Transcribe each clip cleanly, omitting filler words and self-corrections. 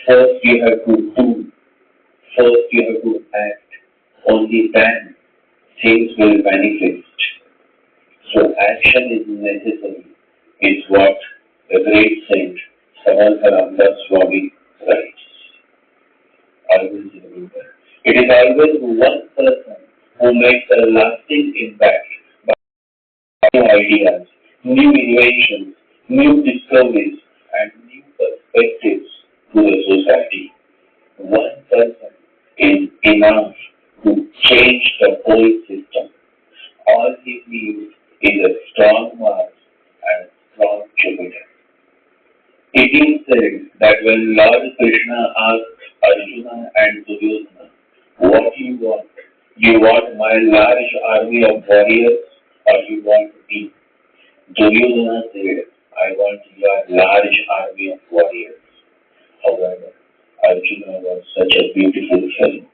First you have to do, first you have to act, only then things will manifest. So action is necessary, is what the great saint Samantaranda Swami writes. Always remember. It is always one person who makes a lasting impact by new ideas, new innovations, new discoveries, and new perspectives to the society. One person is enough to change the whole system. All he needs is a strong Mars and a strong Jupiter. It is said that when Lord Krishna asked Arjuna and Duryodhana, what do you want? You want my large army of warriors or you want me? Duryodhana said, I want your large army of warriors. However, Arjuna was such a beautiful fellow.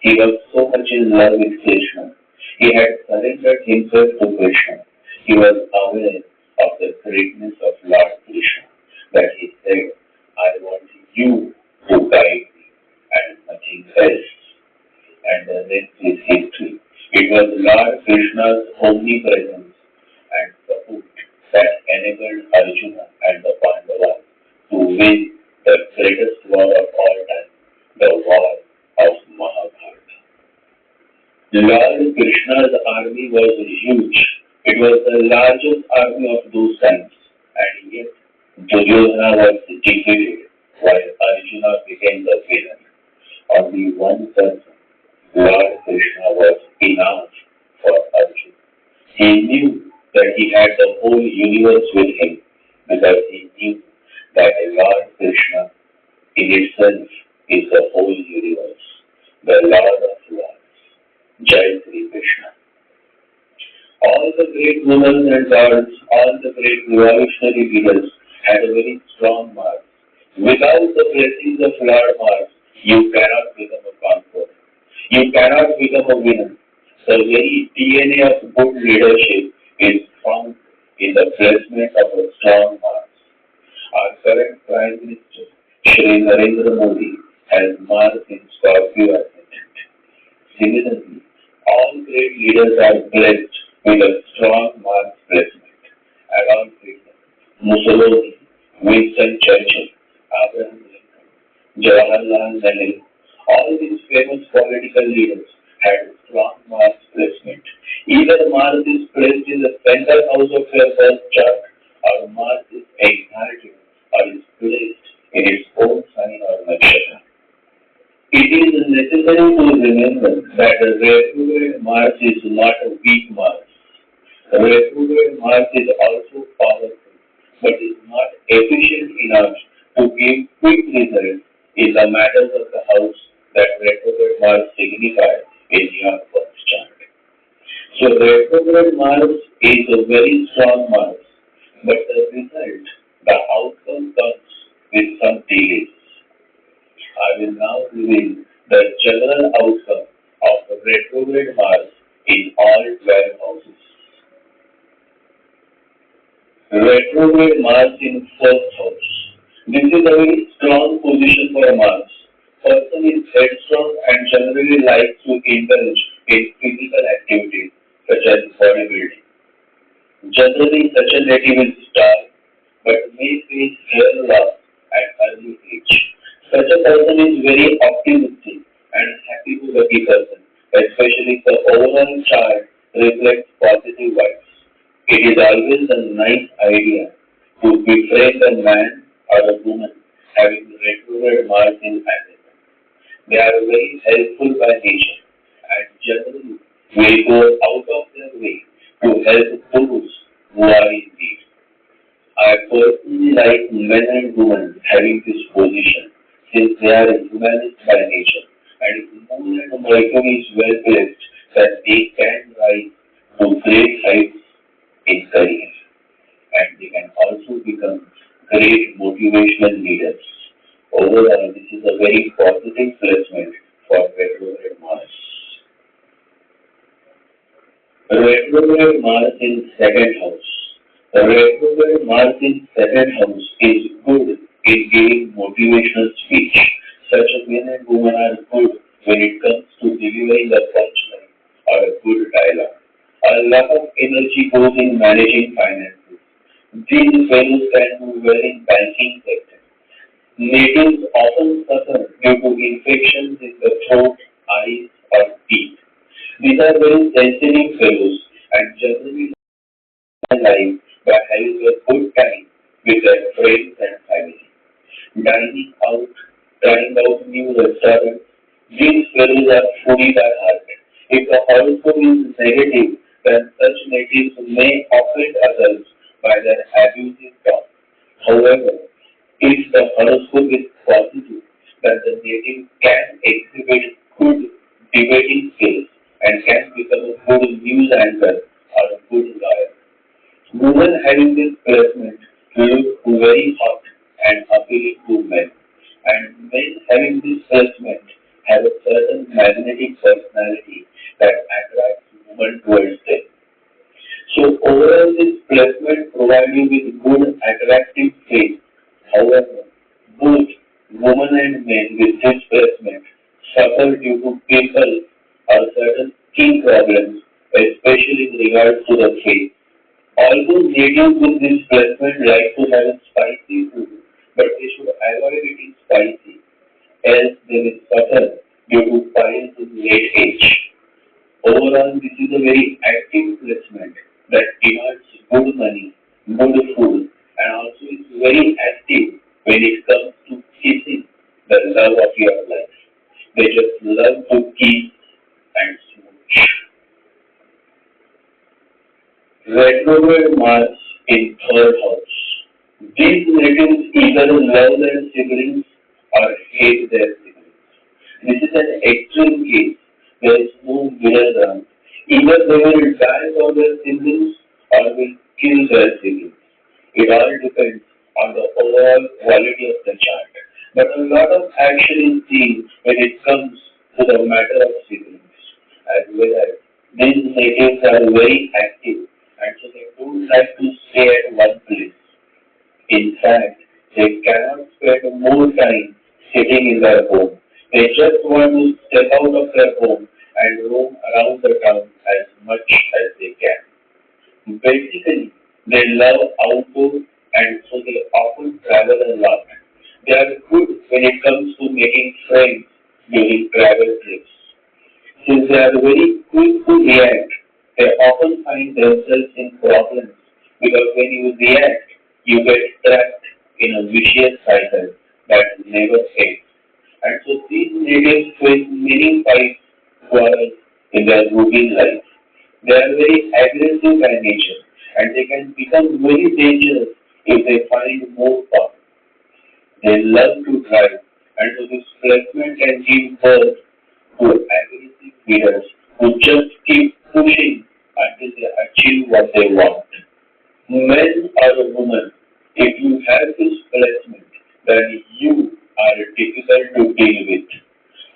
He was so much in love with Krishna. He had surrendered himself to Krishna. He was aware of the greatness of Lord Krishna, that he said, I want you to guide me and nothing else. And the rest is history. It was Lord Krishna's omnipresence and support that enabled Arjuna and the Pandavas to win the greatest war of all time, the war of Mahabharata. Lord Krishna's army was huge. It was the largest army of those times, and yet Duryodhana was defeated while Arjuna became the winner. Only one person, Lord Krishna, was enough for Arjuna. He knew that he had the whole universe with him because he knew that Lord Krishna in itself is the whole universe, the Lord of Lords. Jai Sri Krishna. All the great rulers and gods, all the great revolutionary leaders had a very strong Mars. Without the blessings of Lord Mars, you cannot become a conqueror. You cannot become a winner. The very DNA of good leadership is found in the placement of a strong Mars. Our current Prime Minister, Shri Narendra Modi, has Mars in Scorpio ascendant. Similarly, all great leaders are blessed with a strong Mars placement. Adolf Hitler, Mussolini, Winston Churchill, Abraham Lincoln, Jawaharlal Nehru, all these famous political leaders had a strong Mars placement. Either Mars is placed in the center house of your birth chart, or Mars is inherited or is placed in its own sign or nakshatra. It is necessary to remember that a retrograde Mars is not a weak Mars. A retrograde Mars is also powerful, but is not efficient enough to give quick results in the matters of the house that retrograde Mars signifies in your birth chart. So retrograde Mars is a very strong Mars, but the result, the outcome comes with some delays. I will now reveal the general outcome of the retrograde Mars in all 12 houses. Retrograde Mars in first house. This is a very strong position for a Mars. Person is headstrong and generally likes to indulge in physical activities such as bodybuilding. Generally, such a native is starved but may face hair loss at early age. Such a person is very optimistic and happy-go-lucky person, especially if the overall chart reflects positive vibes. It is always a nice idea to befriend a man or a woman having retrograde Mars in ascendant. They are very helpful by nature and generally will go out of their way to help those who are in need. I personally like men and women having this position since they are humanist by nature and Moon and Mercury is well placed that they can rise to great heights in career and they can also become great motivational leaders. Overall, this is a very positive placement for retrograde Mars. Retrograde Mars in second house. The retrograde Mars in second house is good in giving motivational speech Such men and women are good when it comes to delivering a punchline or a good dialogue. A lot of energy goes in managing finances. These fellows can do well in banking sector. Natives often suffer due to infections in the throat, eyes, or teeth. These are very sensitive fellows and generally life by having a good time with their friends and family. Dining out, trying out new restaurants, these fellows are foodies at heart. If the horoscope is negative, then such natives may offend others by their abusive talk. However, if the horoscope is positive, then the native can exhibit good debating skills and can become a good news anchor or a good lawyer. Women having this placement look very hot and appealing to men, and men having this placement have a certain magnetic personality that attracts women towards them. So overall, this placement provides you with good attractive face. However, both women and men with this placement suffer due to pimples or certain skin problems, especially in regards to the face. Although natives with this placement like to have spicy food, but they should avoid eating spicy, else they will suffer due to piles in late age. Overall, this is a very active placement that demands good money, good food, and also is very active when it comes to kissing the love of your life. They just love to kiss and smooch. Retrograde Mars in third house. These natives either love their siblings or hate their siblings. This is an extreme case. There is no middle ground. Either they will die for their siblings or will kill their siblings. It all depends on the overall quality of the chart. But a lot of action is seen when it comes to the matter of siblings, as well as these natives are very active and so they don't like to stay at one place. In fact, they cannot spend more time sitting in their home. They just want to step out of their home and roam around the town as much as they can. Basically, they love outdoors and so they often travel a lot. They are good when it comes to making friends during travel trips. Since they are very quick to react, they often find themselves in problems because when you react, you get trapped in a vicious cycle that never ends. And so these natives face many fights, quarrels in their routine life. They are very aggressive by nature and they can become very dangerous if they find more power. They love to drive and so this placement can give birth to aggressive leaders who just keep pushing until they achieve what they want. Men or women, if you have this placement, then you are difficult to deal with.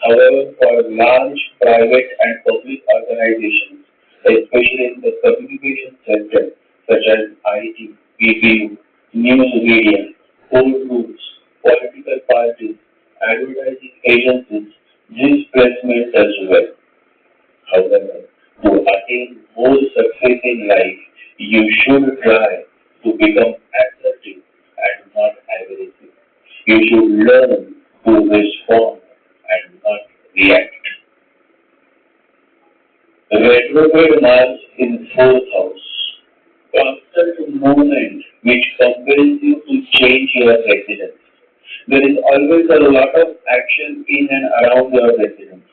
However, for large private and public organizations, especially in the communication sector, such as IT, BPU, news media, courtrooms, political parties, advertising agencies, this placement does well. However, to attain more success in life, you should try to become assertive and not aggressive. You should learn to respond and not react. Retrograde Mars in fourth house. Constant movement which compels you to change your residence. There is always a lot of action in and around your residence.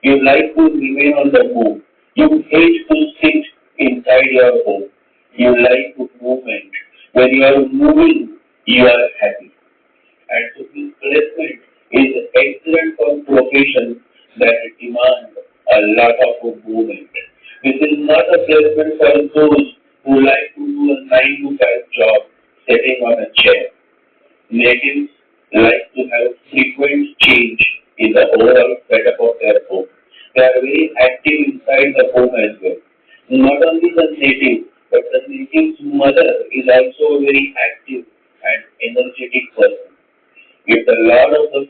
You like to remain on the move. You hate to sit inside your home. You like to movement. When you are moving, you are happy. And so this placement is excellent for professions that demand a lot of movement. This is not a placement for those who like to do a 9 to 5 job sitting on a chair. Natives like to have frequent change in the overall setup of their home. They are very active inside the home as well. Not only the native, but the native's mother is also a very active and energetic person. If the Lord of the